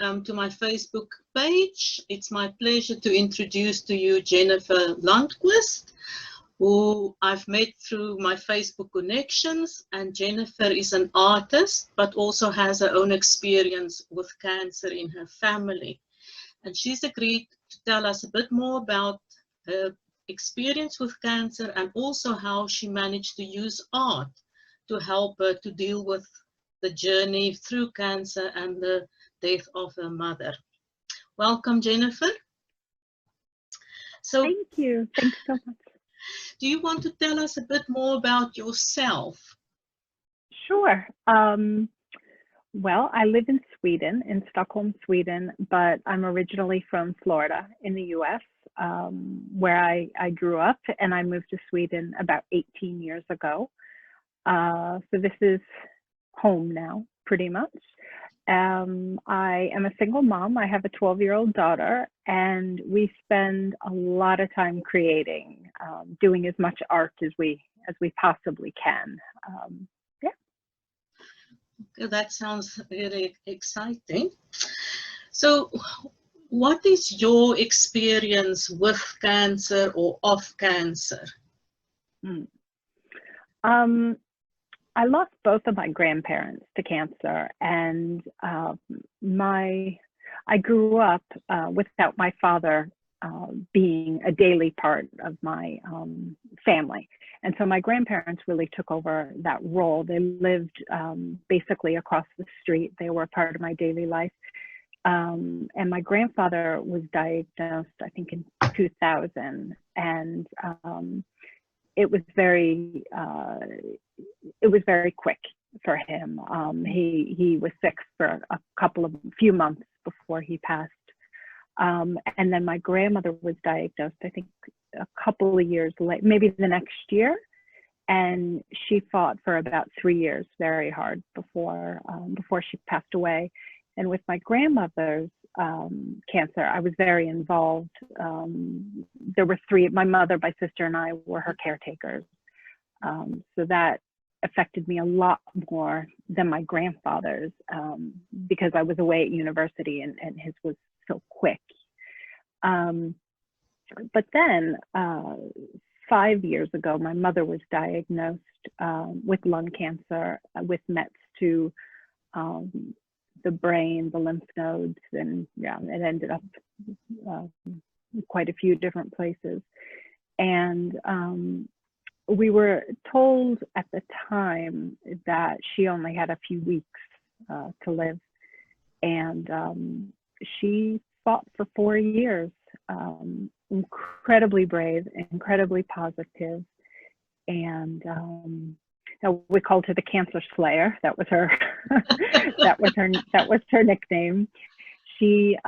to my Facebook page. It's my pleasure to introduce to you Jennifer Lundquist, who I've met through my Facebook connections. And Jennifer is an artist, but also has her own experience with cancer in her family. And she's agreed to tell us a bit more about her experience with cancer and also how she managed to use art to help her to deal with the journey through cancer and the death of her mother. Welcome, Jennifer. So, thank you. Thanks so much. Do you want to tell us a bit more about yourself? Sure. Well, I live in Sweden, in Stockholm, Sweden, but I'm originally from Florida in the US, where I grew up, and I moved to Sweden about 18 years ago. So this is home now, pretty much. I am a single mom. I have a 12-year-old daughter, and we spend a lot of time creating, doing as much art as we possibly can. Yeah. That sounds very exciting. So, what is your experience with cancer or of cancer? I lost both of my grandparents to cancer, and I grew up without my father being a daily part of my family. And so my grandparents really took over that role. They lived basically across the street. They were part of my daily life. And my grandfather was diagnosed, I think, in 2000, and it was very quick for him. He was sick for a few months before he passed. And then my grandmother was diagnosed, I think, a couple of years late, maybe the next year. And she fought for about 3 years very hard before she passed away. And with my grandmother's cancer, I was very involved. There were three, my mother, my sister, and I were her caretakers. So that affected me a lot more than my grandfather's, because I was away at university and his was so quick. But then 5 years ago, my mother was diagnosed with lung cancer, with mets to the brain, the lymph nodes, and yeah, it ended up quite a few different places. And we were told at the time that she only had a few weeks to live. And she fought for 4 years, incredibly brave, incredibly positive, and we called her the Cancer Slayer. That was her. that was her nickname. She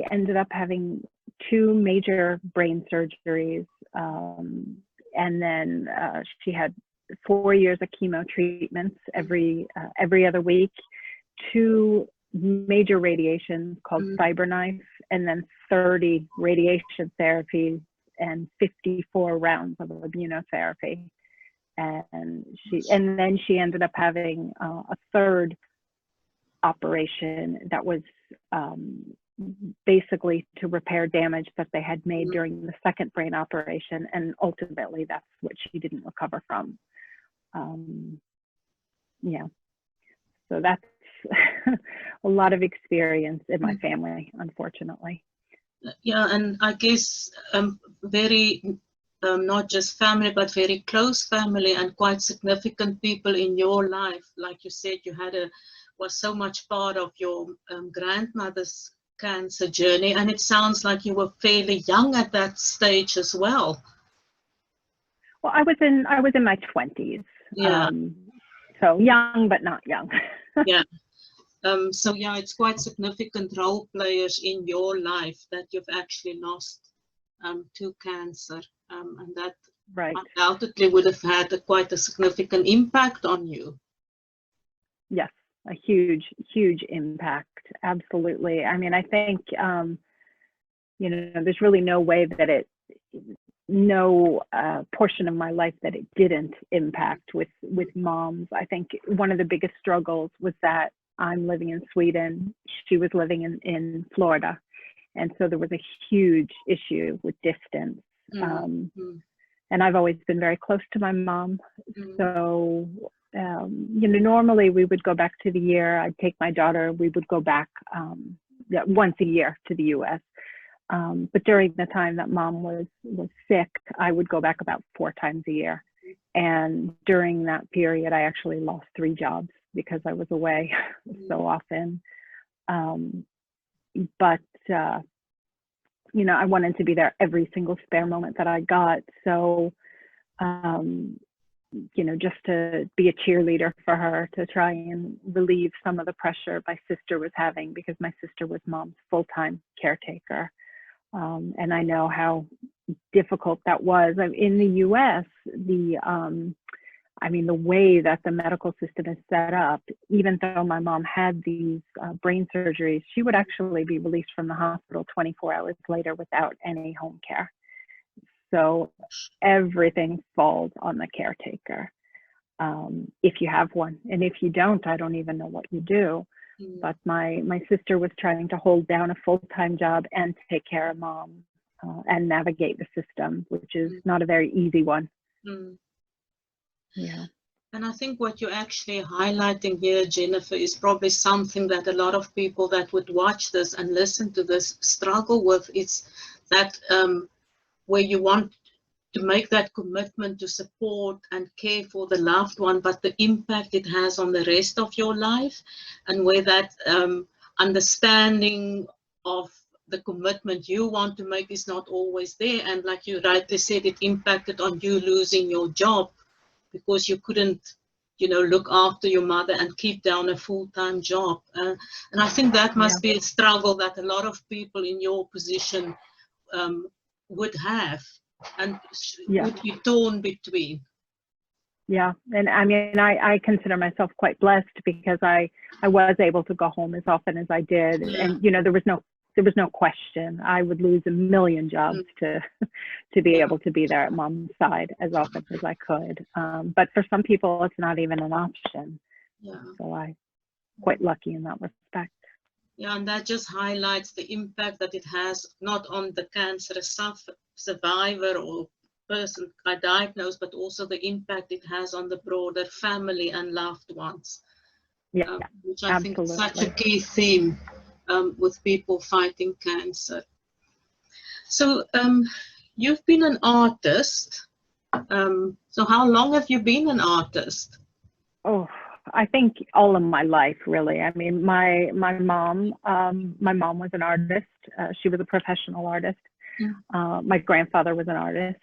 ended up having 2 major brain surgeries, and then she had 4 years of chemo treatments every other week, 2 major radiations called CyberKnife, and then 30 radiation therapies and 54 rounds of immunotherapy. And then she ended up having a 3rd operation that was basically to repair damage that they had made during the 2nd brain operation, and ultimately that's what she didn't recover from. Yeah, so that's a lot of experience in my family, unfortunately. Yeah, and I guess very not just family, but very close family and quite significant people in your life. Like you said, you was so much part of your grandmother's cancer journey, and it sounds like you were fairly young at that stage as well. Well, I was in my 20s. Yeah. So young, but not young. Yeah. So yeah, it's quite significant role players in your life that you've actually lost to cancer, and that right. undoubtedly would have had quite a significant impact on you. Yes, a huge, huge impact. Absolutely. I mean, I think there's really no way that no portion of my life that it didn't impact with moms. I think one of the biggest struggles was that I'm living in Sweden. She was living in Florida. And so there was a huge issue with distance. And I've always been very close to my mom. So, normally we would go back to the year. I'd take my daughter. We would go back once a year to the U.S. But during the time that mom was sick, I would go back about 4 times a year. And during that period, I actually lost 3 jobs because I was away so often. But I wanted to be there every single spare moment that I got. So, just to be a cheerleader for her, to try and relieve some of the pressure my sister was having, because my sister was mom's full-time caretaker. And I know how difficult that was. In the U.S., the way that the medical system is set up, even though my mom had these brain surgeries, she would actually be released from the hospital 24 hours later without any home care. So everything falls on the caretaker, if you have one. And if you don't, I don't even know what you do. But my sister was trying to hold down a full-time job and take care of mom and navigate the system, which is not a very easy one. Yeah. And I think what you're actually highlighting here, Jennifer, is probably something that a lot of people that would watch this and listen to this struggle with. It's that where you want to make that commitment to support and care for the loved one, but the impact it has on the rest of your life, and where that understanding of the commitment you want to make is not always there. And like you rightly said, it impacted on you losing your job because you couldn't, look after your mother and keep down a full-time job. And I think that must be a struggle that a lot of people in your position would have and would be torn between. Yeah, and I consider myself quite blessed because I was able to go home as often as I did, and there was no question I would lose a million jobs to be able to be there at mom's side as often as I could. But for some people, it's not even an option. So I'm quite lucky in that respect. Yeah, and that just highlights the impact that it has not on the cancer survivor or person diagnosed, but also the impact it has on the broader family and loved ones. Which I think is such a key theme with people fighting cancer. So you've been an artist. So how long have you been an artist? Oh, I think all of my life, really. I mean, my mom was an artist. She was a professional artist. My grandfather was an artist.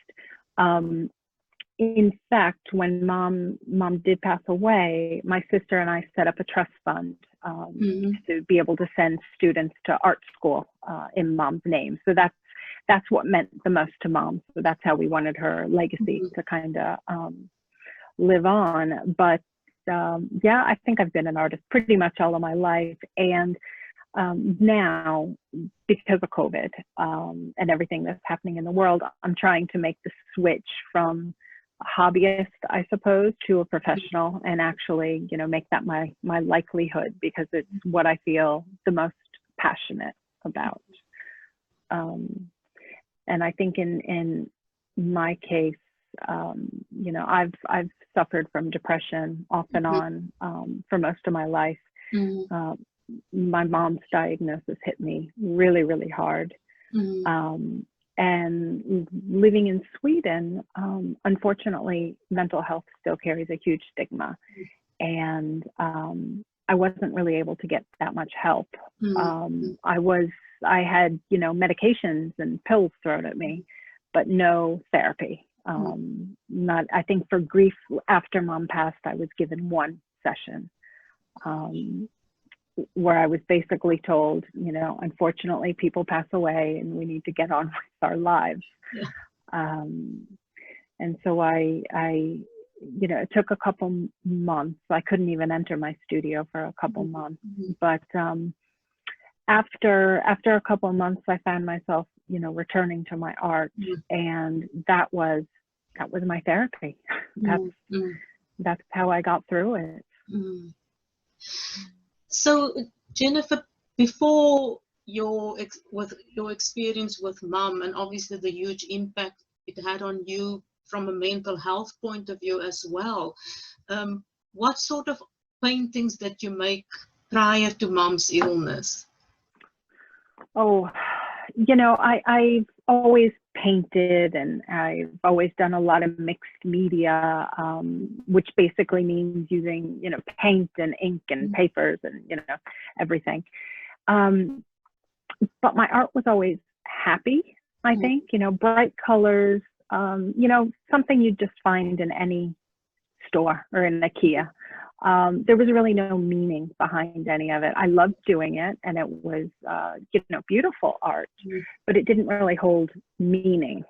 In fact, when mom did pass away, my sister and I set up a trust fund to be able to send students to art school in mom's name. So that's what meant the most to mom. So that's how we wanted her legacy to kind of live on. But I think I've been an artist pretty much all of my life. And now, because of COVID and everything that's happening in the world, I'm trying to make the switch from a hobbyist, I suppose, to a professional, and actually, make that my livelihood, because it's what I feel the most passionate about. And I think in my case, I've suffered from depression off and on for most of my life. My mom's diagnosis hit me really, really hard. And living in Sweden, unfortunately, mental health still carries a huge stigma. And I wasn't really able to get that much help. I had, medications and pills thrown at me, but no therapy. I think for grief after mom passed, I was given 1 session where I was basically told, unfortunately, people pass away and we need to get on with our lives. And so it took a couple months. I couldn't even enter my studio for a couple months. But after a couple of months, I found myself, returning to my art, and that was my therapy. That's how I got through it. So, Jennifer, before with your experience with mom, and obviously the huge impact it had on you from a mental health point of view as well, what sort of paintings that you make prior to mom's illness? Oh, I've always painted, and I've always done a lot of mixed media, which basically means using, paint and ink and papers and, everything. But my art was always happy, I think, bright colors, something you'd just find in any store or in IKEA. There was really no meaning behind any of it. I loved doing it, and it was, beautiful art, but it didn't really hold meaning.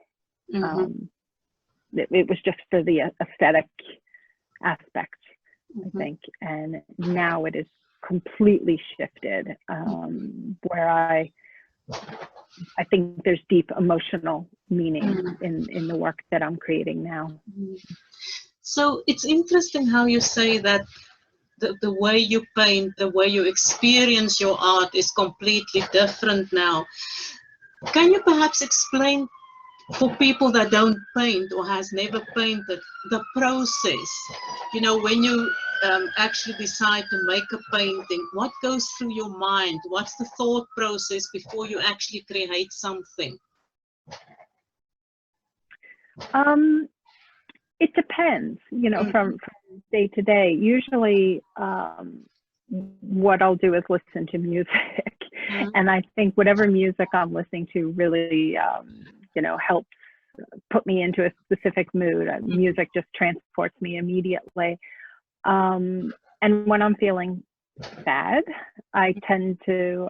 It was just for the aesthetic aspect, I think. And now it is completely shifted, where I think there's deep emotional meaning in the work that I'm creating now. So it's interesting how you say that the way you paint, the way you experience your art is completely different now. Can you perhaps explain for people that don't paint or has never painted the process? When you actually decide to make a painting, what goes through your mind? What's the thought process before you actually create something? It depends, from day to day. Usually, what I'll do is listen to music, and I think whatever music I'm listening to really, helps put me into a specific mood. Music just transports me immediately. And when I'm feeling sad, I tend to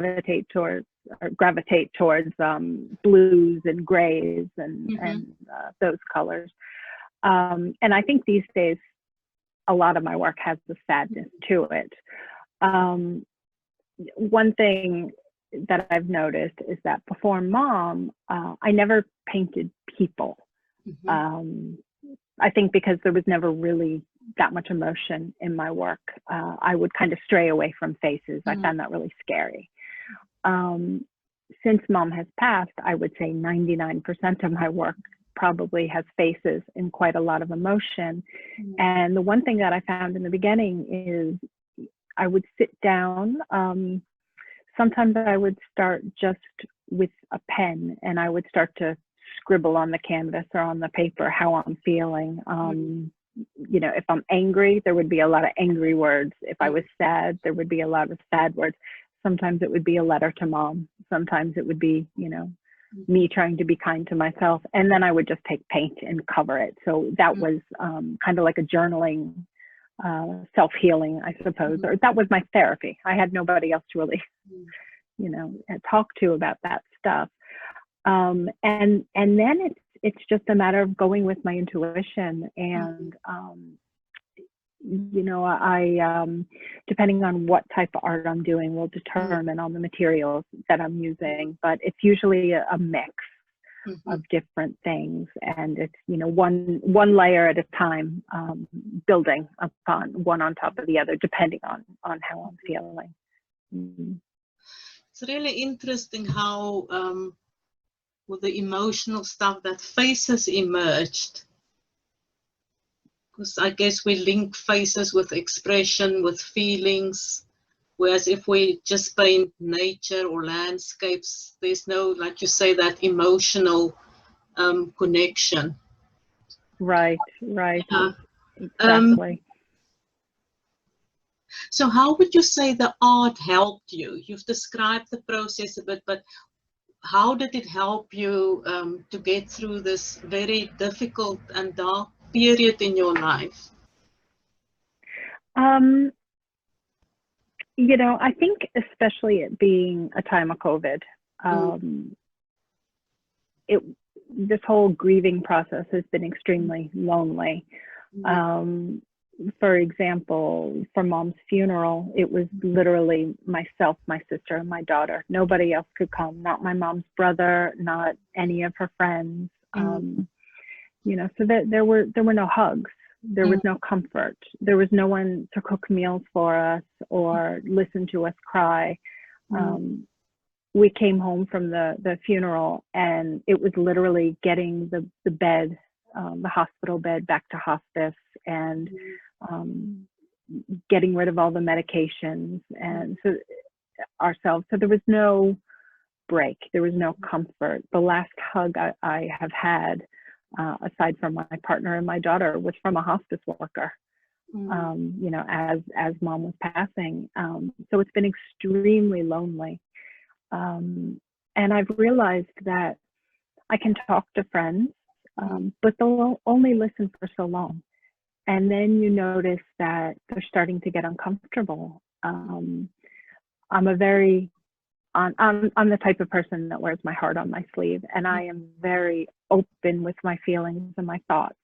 gravitate towards blues and grays and those colors. And I think these days, a lot of my work has the sadness to it. One thing that I've noticed is that before mom, I never painted people. I think because there was never really that much emotion in my work. I would kind of stray away from faces. I found that really scary. Since mom has passed, I would say 99% of my work probably has faces and quite a lot of emotion. And the one thing that I found in the beginning is I would sit down. Sometimes I would start just with a pen, and I would start to scribble on the canvas or on the paper how I'm feeling. If I'm angry, there would be a lot of angry words. If I was sad, there would be a lot of sad words. Sometimes it would be a letter to mom. Sometimes it would be, me trying to be kind to myself. And then I would just take paint and cover it. So that was kind of like a journaling, self-healing, I suppose, or that was my therapy. I had nobody else to really, talk to about that stuff. And then it's just a matter of going with my intuition. And, I, depending on what type of art I'm doing will determine on the materials that I'm using, but it's usually a mix of different things. And it's, one layer at a time, building upon one on top of the other, depending on how I'm feeling. It's really interesting how, with the emotional stuff, that faces emerged. Because I guess we link faces with expression, with feelings, whereas if we just paint nature or landscapes, there's no, like you say, that emotional connection. Right. Exactly. So how would you say the art helped you? You've described the process a bit, but how did it help you to get through this very difficult and dark period in your life? I think especially it being a time of COVID, this whole grieving process has been extremely lonely. For example, for mom's funeral, it was literally myself, my sister, and my daughter. Nobody else could come, not my mom's brother, not any of her friends. So that there were no hugs. There was no comfort. There was no one to cook meals for us or listen to us cry. We came home from the funeral, and it was literally getting the bed, the hospital bed, back to hospice, and getting rid of all the medications and so ourselves. So there was no break. There was no comfort. The last hug I have had, aside from my partner and my daughter, was from a hospice worker. You know, as mom was passing. So it's been extremely lonely. And I've realized that I can talk to friends, but they'll only listen for so long. And then you notice that they're starting to get uncomfortable. I'm the type of person that wears my heart on my sleeve, and I am very open with my feelings and my thoughts.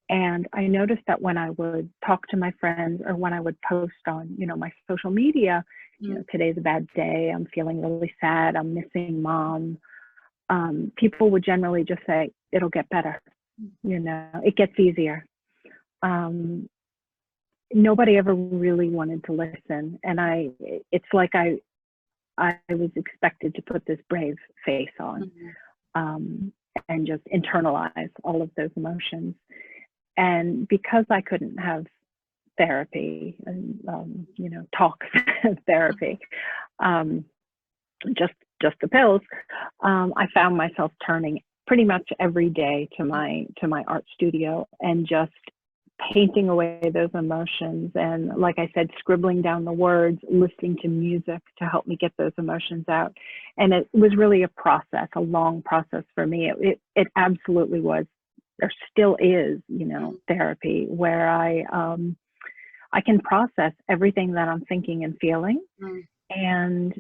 And I noticed that when I would talk to my friends, or when I would post on, you know, my social media, you know, today's a bad day, I'm feeling really sad, I'm missing mom, people would generally just say, it'll get better, you know, it gets easier. Nobody ever really wanted to listen. And it's like I was expected to put this brave face on, and just internalize all of those emotions. And because I couldn't have therapy and, you know, talk therapy, just the pills, I found myself turning pretty much every day to my art studio and just painting away those emotions. And like I said, scribbling down the words, listening to music to help me get those emotions out. And it was really a process, a long process for me. It absolutely was, or still is, you know, therapy, where I can process everything that I'm thinking and feeling. And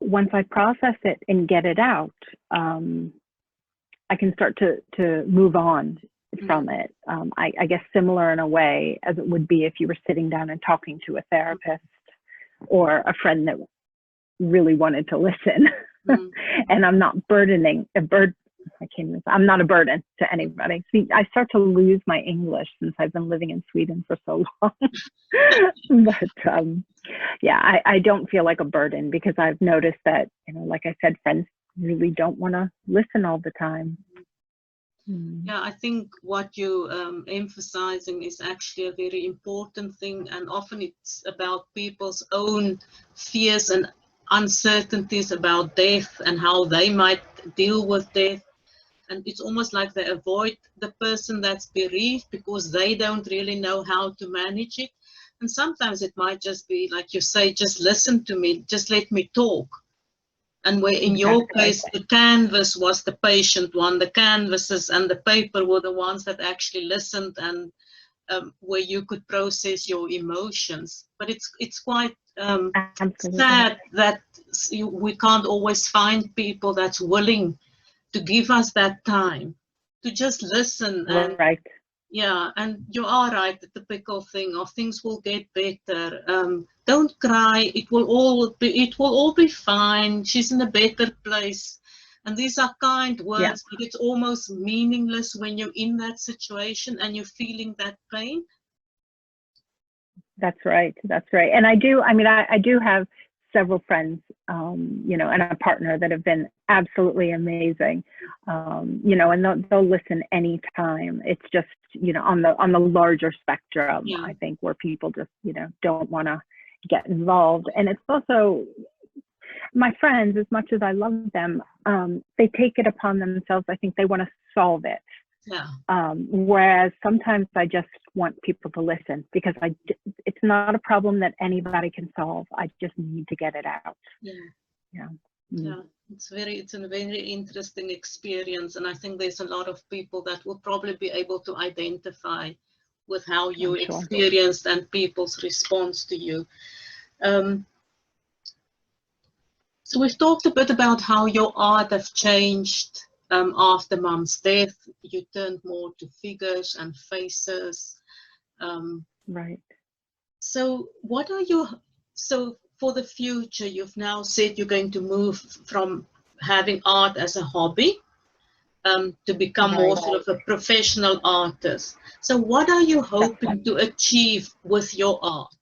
once I process it and get it out, I can start to move on from it. I guess similar in a way as it would be if you were sitting down and talking to a therapist or a friend that really wanted to listen. And I'm not I'm not a burden to anybody. See, I start to lose my English since I've been living in Sweden for so long. But yeah, I don't feel like a burden, because I've noticed that, you know, like I said, friends really don't want to listen all the time. Yeah, I think what you emphasizing is actually a very important thing, and often it's about people's own fears and uncertainties about death and how they might deal with death. And it's almost like they avoid the person that's bereaved because they don't really know how to manage it. And sometimes it might just be like you say, just listen to me, just let me talk. And where in your case, the canvas was the patient one, the canvases and the paper were the ones that actually listened, and where you could process your emotions. But it's quite sad that we can't always find people that's willing to give us that time to just listen. And yeah, and you are right, the typical thing of things will get better. Don't cry, it will all be fine, she's in a better place. And these are kind words, but it's almost meaningless when you're in that situation and you're feeling that pain. That's right. And I do have several friends, you know, and a partner that have been absolutely amazing, you know, and they'll listen anytime. It's just, you know, on the larger spectrum, I think, where people just, you know, don't want to get involved. And it's also my friends, as much as I love them, they take it upon themselves. I think they want to solve it. Whereas sometimes I just want people to listen, because it's not a problem that anybody can solve. I just need to get it out. It's a very interesting experience, and I think there's a lot of people that will probably be able to identify with how you experienced and people's response to you. So we've talked a bit about how your art has changed after mom's death. You turned more to figures and faces. So what are so for the future, you've now said you're going to move from having art as a hobby to become more Right. sort of a professional artist. So what are you hoping to achieve with your art?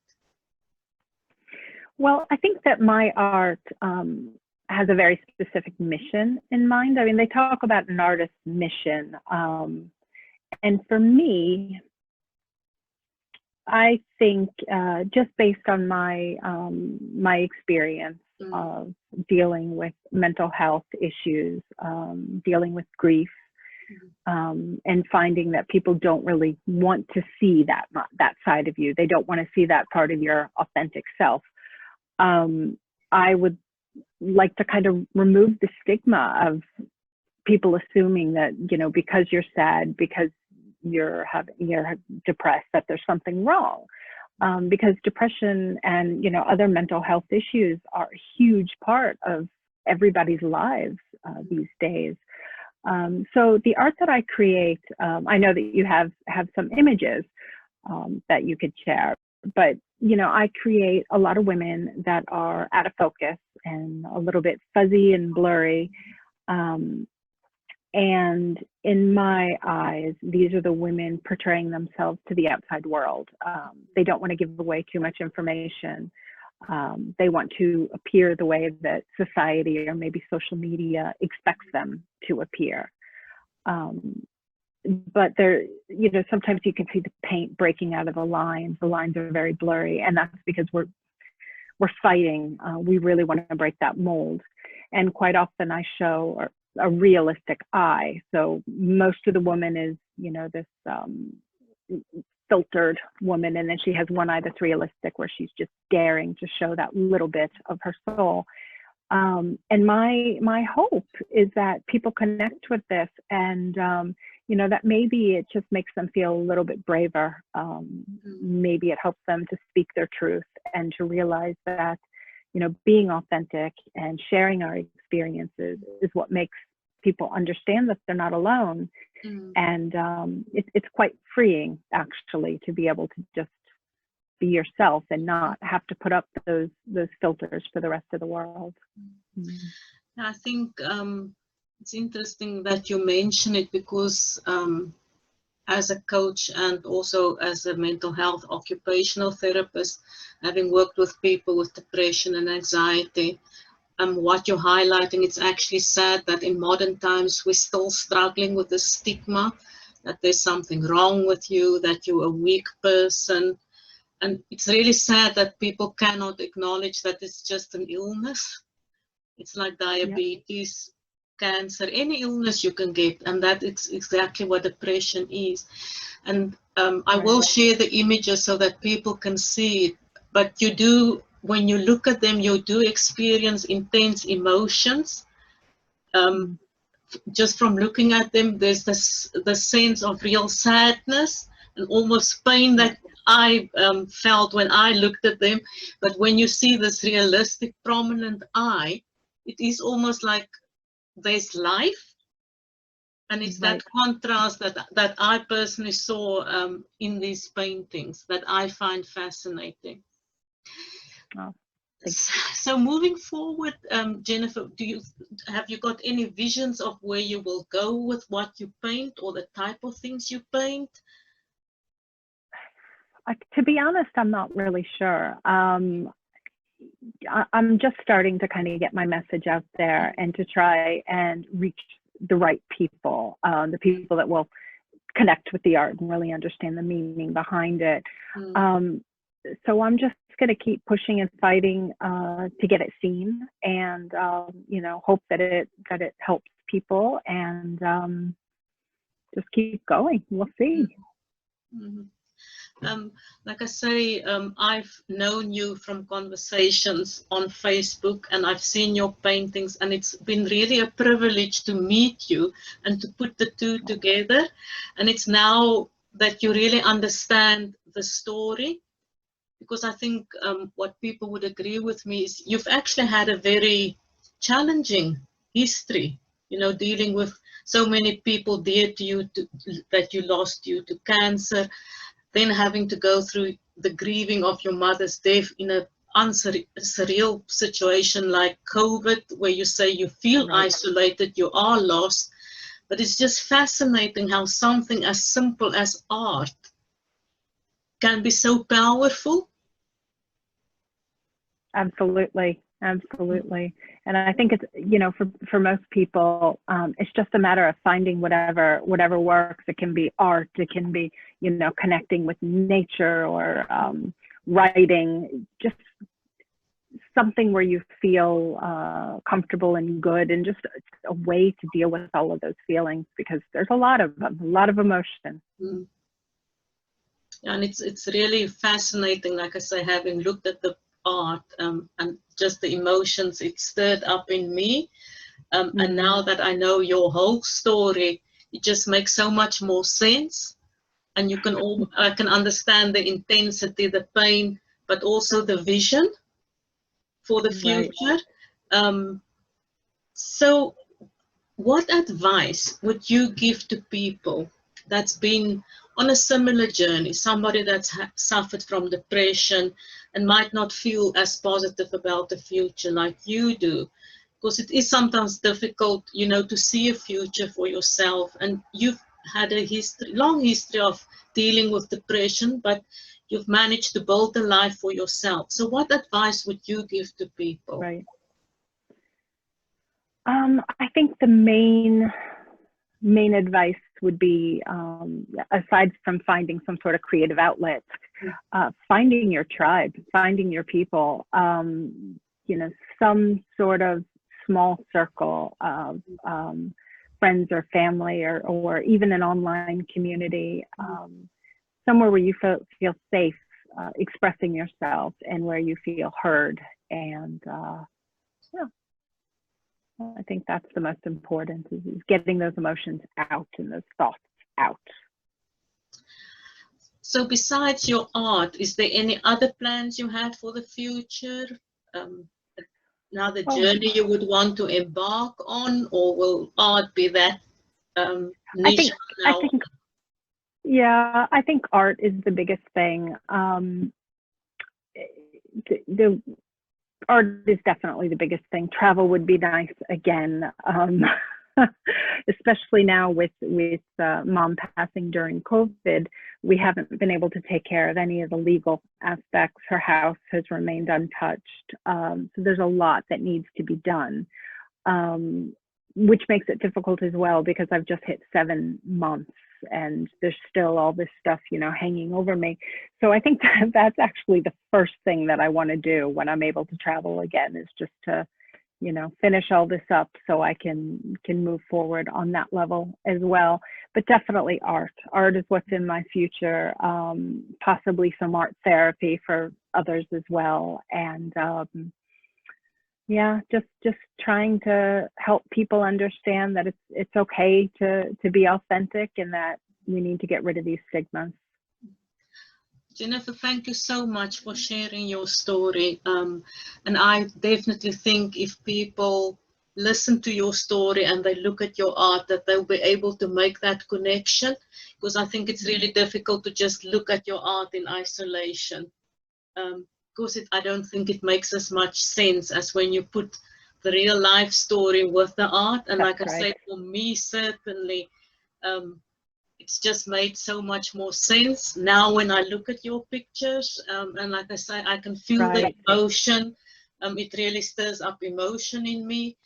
Well, I think that my art has a very specific mission in mind. I mean, they talk about an artist's mission. And for me, I think just based on my my experience of dealing with mental health issues, dealing with grief, and finding that people don't really want to see that side of you. They don't want to see that part of your authentic self. I would like to kind of remove the stigma of people assuming that, you know, because you're sad, because you're depressed, that there's something wrong. Because depression and, you know, other mental health issues are a huge part of everybody's lives these days. So the art that I create, I know that you have some images that you could share, but, you know, I create a lot of women that are out of focus and a little bit fuzzy and blurry. And in my eyes, these are the women portraying themselves to the outside world. They don't want to give away too much information. They want to appear the way that society or maybe social media expects them to appear. But there, you know, sometimes you can see the paint breaking out of the lines. The lines are very blurry, and that's because we're fighting. We really want to break that mold. And quite often I show a realistic eye. So most of the woman is, you know, this filtered woman, and then she has one eye that's realistic, where she's just daring to show that little bit of her soul. And my hope is that people connect with this, and you know, that maybe it just makes them feel a little bit braver. Maybe it helps them to speak their truth and to realize that, you know, being authentic and sharing our experiences is what makes people understand that they're not alone. And it's quite freeing, actually, to be able to just be yourself and not have to put up those filters for the rest of the world. I think it's interesting that you mention it, because as a coach and also as a mental health occupational therapist, having worked with people with depression and anxiety, what you're highlighting, it's actually sad that in modern times we're still struggling with the stigma that there's something wrong with you, that you're a weak person. And it's really sad that people cannot acknowledge that it's just an illness. It's like diabetes, cancer, any illness you can get, and that it's exactly what depression is. And I will share the images so that people can see it. But you do, when you look at them, you do experience intense emotions. Just from looking at them, there's the sense of real sadness and almost pain that I felt when I looked at them. But when you see this realistic, prominent eye, it is almost like there's life. And it's that contrast that I personally saw in these paintings that I find fascinating. So moving forward, Jennifer, have you got any visions of where you will go with what you paint, or the type of things you paint? To be honest, I'm not really sure. I'm just starting to kind of get my message out there and to try and reach the right people, the people that will connect with the art and really understand the meaning behind it. So I'm just going to keep pushing and fighting to get it seen, and you know, hope that it helps people, and just keep going. We'll see. Like I say, I've known you from conversations on Facebook, and I've seen your paintings, and it's been really a privilege to meet you and to put the two together. And it's now that you really understand the story, because I think what people would agree with me is you've actually had a very challenging history, you know, dealing with so many people dear to you that you lost due to cancer, then having to go through the grieving of your mother's death in a surreal situation like COVID, where you say you feel isolated, you are lost, But it's just fascinating how something as simple as art can be so powerful. Absolutely. Absolutely. And I think it's, you know, for most people, it's just a matter of finding whatever works. It can be art, it can be, you know, connecting with nature, or writing, just something where you feel comfortable and good, and just a way to deal with all of those feelings, because there's a lot of them, a lot of emotion. Mm. And it's really fascinating, like I say, having looked at the art and just the emotions it stirred up in me. And now that I know your whole story, it just makes so much more sense. And I can understand the intensity, the pain, but also the vision for the future. Right. So what advice would you give to people that's been on a similar journey, somebody that's suffered from depression and might not feel as positive about the future like you do? Because it is sometimes difficult, you know, to see a future for yourself. And you've had a long history of dealing with depression, but you've managed to build a life for yourself. So what advice would you give to people? Right. I think the main advice would be, aside from finding some sort of creative outlet, finding your tribe, finding your people, you know, some sort of small circle of friends or family, or even an online community, somewhere where you feel safe expressing yourself, and where you feel heard. And yeah, I think that's the most important, is getting those emotions out and those thoughts out. So besides your art, is there any other plans you had for the future? Another journey you would want to embark on, or will art be that niche now? I think art is the biggest thing. The art is definitely the biggest thing. Travel would be nice again, especially now with Mom passing during COVID. We haven't been able to take care of any of the legal aspects. Her house has remained untouched. So there's a lot that needs to be done, which makes it difficult as well, because I've just hit 7 months and there's still all this stuff, you know, hanging over me. So I think that's actually the first thing that I want to do when I'm able to travel again, is just to, you know, finish all this up so I can move forward on that level as well. But definitely art is what's in my future. Possibly some art therapy for others as well. And yeah, just trying to help people understand that it's okay to be authentic, and that we need to get rid of these stigmas. Jennifer, thank you so much for sharing your story. And I definitely think if people listen to your story and they look at your art, that they'll be able to make that connection, because I think it's really difficult to just look at your art in isolation. Because I don't think it makes as much sense as when you put the real life story with the art. And like I said, for me, certainly, it's just made so much more sense now when I look at your pictures. And like I say, I can feel the emotion. It really stirs up emotion in me.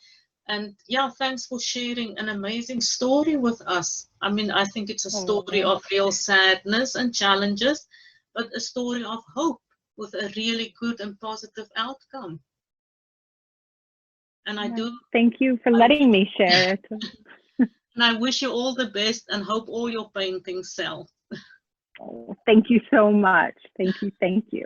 And yeah, thanks for sharing an amazing story with us. I mean, I think it's a story of real sadness and challenges, but a story of hope with a really good and positive outcome. And I do thank you for letting me share it. And I wish you all the best and hope all your paintings sell. Thank you so much. Thank you.